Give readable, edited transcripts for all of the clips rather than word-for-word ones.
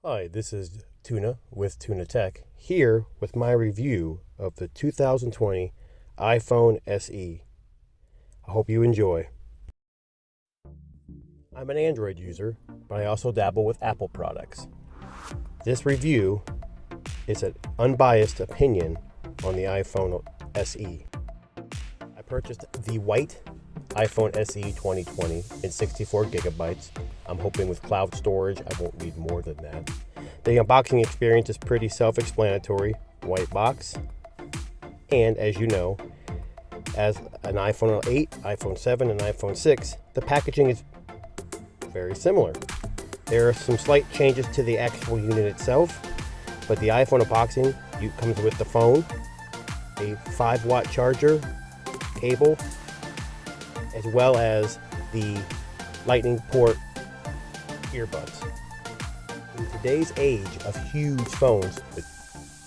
Hi, this is Tuna with Tuna Tech, here with my review of the 2020 iPhone SE. I hope you enjoy. I'm an Android user, but I also dabble with Apple products. This review is an unbiased opinion on the iPhone SE. I purchased the white iPhone SE 2020 in 64 gigabytes. I'm hoping with cloud storage I won't need more than that. The unboxing experience is pretty self-explanatory. White box. And as you know, as an iPhone 8, iPhone 7, and iPhone 6, the packaging is very similar. There are some slight changes to the actual unit itself, but the iPhone unboxing comes with the phone, a 5-watt charger, cable, as well as the Lightning port earbuds. In today's age of huge phones with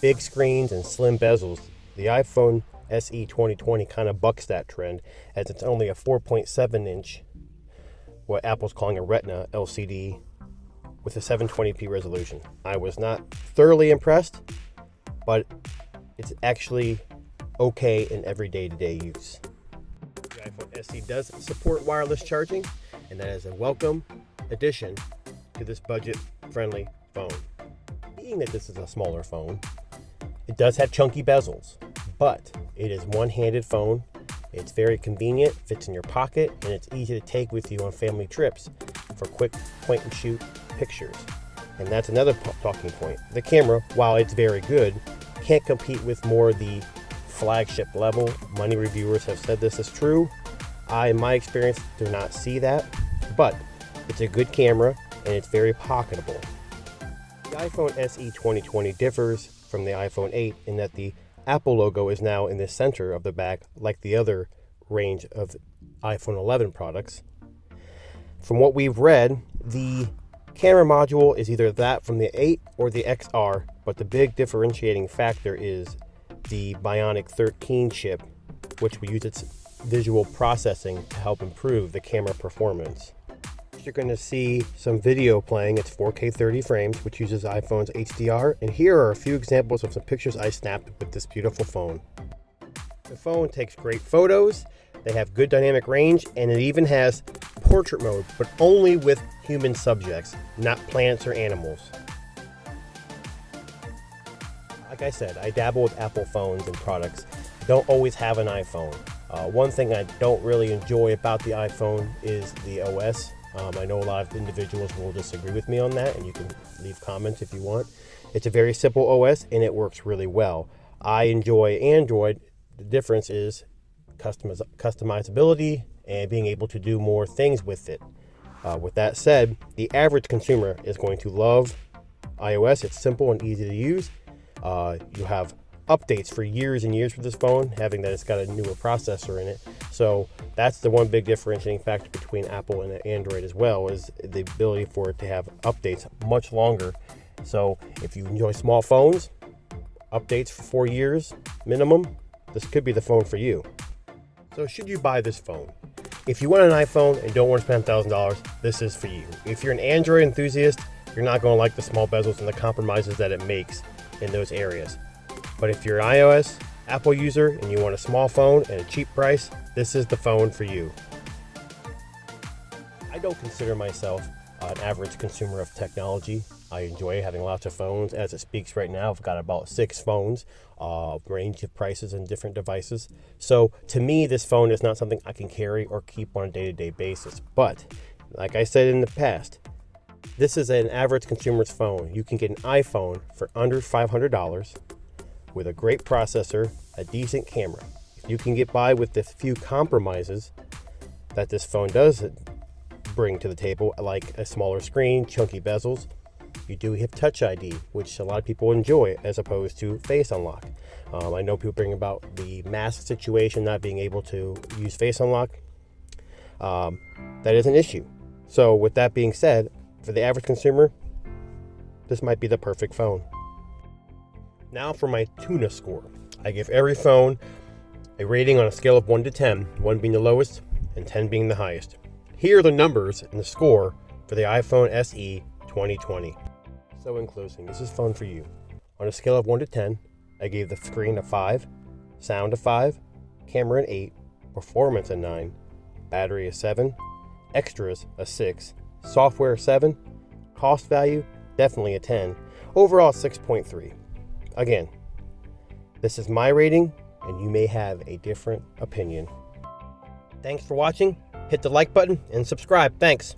big screens and slim bezels, the iPhone SE 2020 kind of bucks that trend, as it's only a 4.7 inch, what Apple's calling a Retina LCD, with a 720p resolution. I was not thoroughly impressed, but it's actually okay in everyday to-day use. The iPhone SE does support wireless charging, and that is a welcome addition to this budget-friendly phone. Being that this is a smaller phone, it does have chunky bezels, but it is one-handed phone. It's very convenient, fits in your pocket, and it's easy to take with you on family trips for quick point-and-shoot pictures. And that's another talking point. The camera, while it's very good, can't compete with more the flagship level. Many reviewers have said this is true. I, in my experience, do not see that, but it's a good camera and it's very pocketable. The iPhone SE 2020 differs from the iPhone 8 in that the Apple logo is now in the center of the back, like the other range of iPhone 11 products. From what we've read, the camera module is either that from the 8 or the XR, but the big differentiating factor is the Bionic 13 chip, which will use its visual processing to help improve the camera performance. You're going to see some video playing. It's 4K 30 frames, which uses iPhone's HDR, and here are a few examples of some pictures I snapped with this beautiful phone. The phone takes great photos, they have good dynamic range, and it even has portrait mode, but only with human subjects, not plants or animals. Like I said, I dabble with Apple phones and products. I don't always have an iPhone. One thing I don't really enjoy about the iPhone is the OS. I know a lot of individuals will disagree with me on that, and you can leave comments if you want. It's a very simple OS, and it works really well. I enjoy Android. The difference is customizability and being able to do more things with it. With that said, the average consumer is going to love iOS. It's simple and easy to use. You have updates for years and years with this phone, having that it's got a newer processor in it. So that's the one big differentiating factor between Apple and Android as well, is the ability for it to have updates much longer. So if you enjoy small phones, updates for 4 years minimum, this could be the phone for you. So should you buy this phone? If you want an iPhone and don't want to spend $1,000, this is for you. If you're an Android enthusiast, you're not going to like the small bezels and the compromises that it makes in those areas. But if you're an iOS, Apple user, and you want a small phone at a cheap price, this is the phone for you. I don't consider myself an average consumer of technology. I enjoy having lots of phones. As it speaks right now, I've got about 6 phones, range of prices and different devices. So to me, this phone is not something I can carry or keep on a day-to-day basis. But like I said in the past, this is an average consumer's phone. You can get an iPhone for under $500 with a great processor, a decent camera. If you can get by with the few compromises that this phone does bring to the table, like a smaller screen, chunky bezels, you do have Touch ID, which a lot of people enjoy, as opposed to Face Unlock. I know people bring about the mask situation, not being able to use Face Unlock. That is an issue. So with that being said, for the average consumer, this might be the perfect phone. Now for my Tuna score. I give every phone a rating on a scale of 1 to 10, 1 being the lowest and 10 being the highest. Here are the numbers and the score for the iPhone SE 2020. So in closing, this is fun for you. On a scale of 1 to 10, I gave the screen a 5, sound a 5, camera an 8, performance a 9, battery a 7, extras a 6, software a 7, cost value definitely a 10, overall 6.3. Again, this is my rating and you may have a different opinion. Thanks for watching. Hit the like button and subscribe. Thanks.